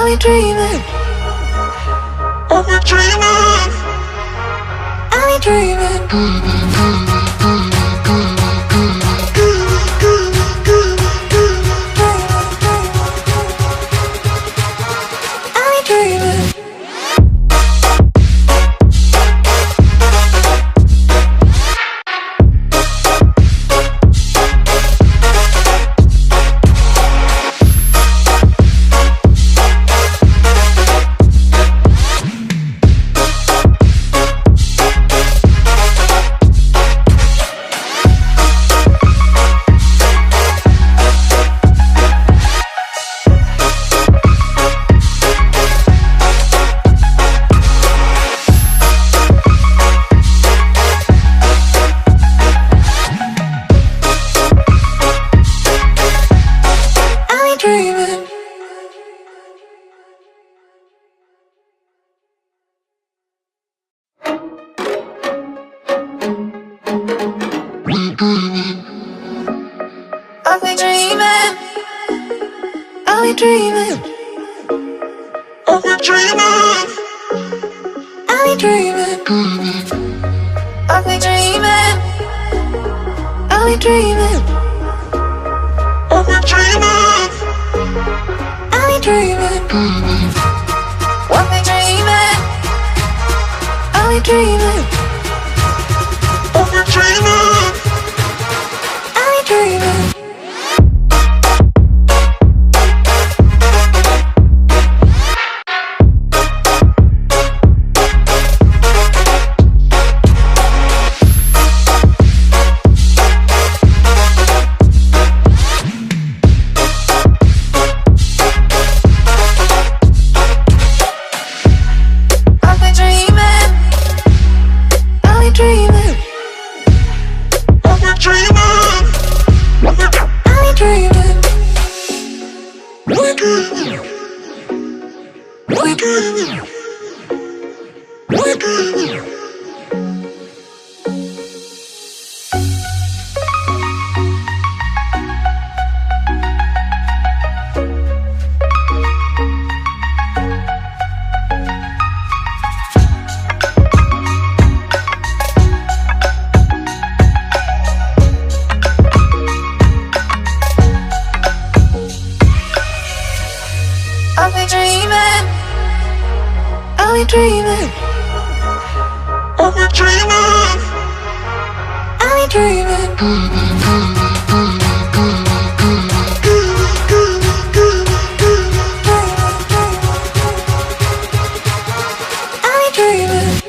Are we dreaming? Are we dreaming? Are we dreaming? Are we dreaming? Dreaming. Are we dreaming? Are we dreaming? Are we dreaming? Are we dreaming? Are we dreaming? Are we dreaming? Are we dreaming? Are we dreaming? What we dreaming? Are we dreaming? Are we dreaming? Are we dreaming? Are we dreaming? Are we dreaming? Are we dreaming? Are we dreaming? Are we dreaming?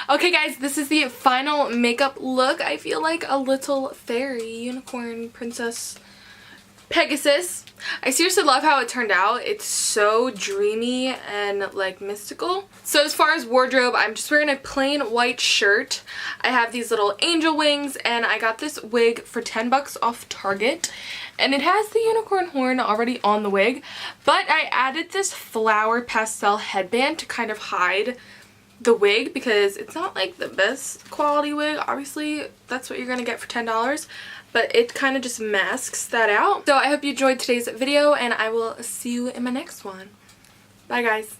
Okay guys, this is the final makeup look. I feel like a little fairy, unicorn, princess, Pegasus. I seriously love how it turned out. It's so dreamy and like mystical. So as far as wardrobe, I'm just wearing a plain white shirt. I have these little angel wings and I got this wig for 10 bucks off Target. And it has the unicorn horn already on the wig, but I added this flower pastel headband to kind of hide the wig because it's not like the best quality wig. Obviously that's what you're gonna get for $10, but it kind of just masks that out. So I hope you enjoyed today's video and I will see you in my next one. Bye guys.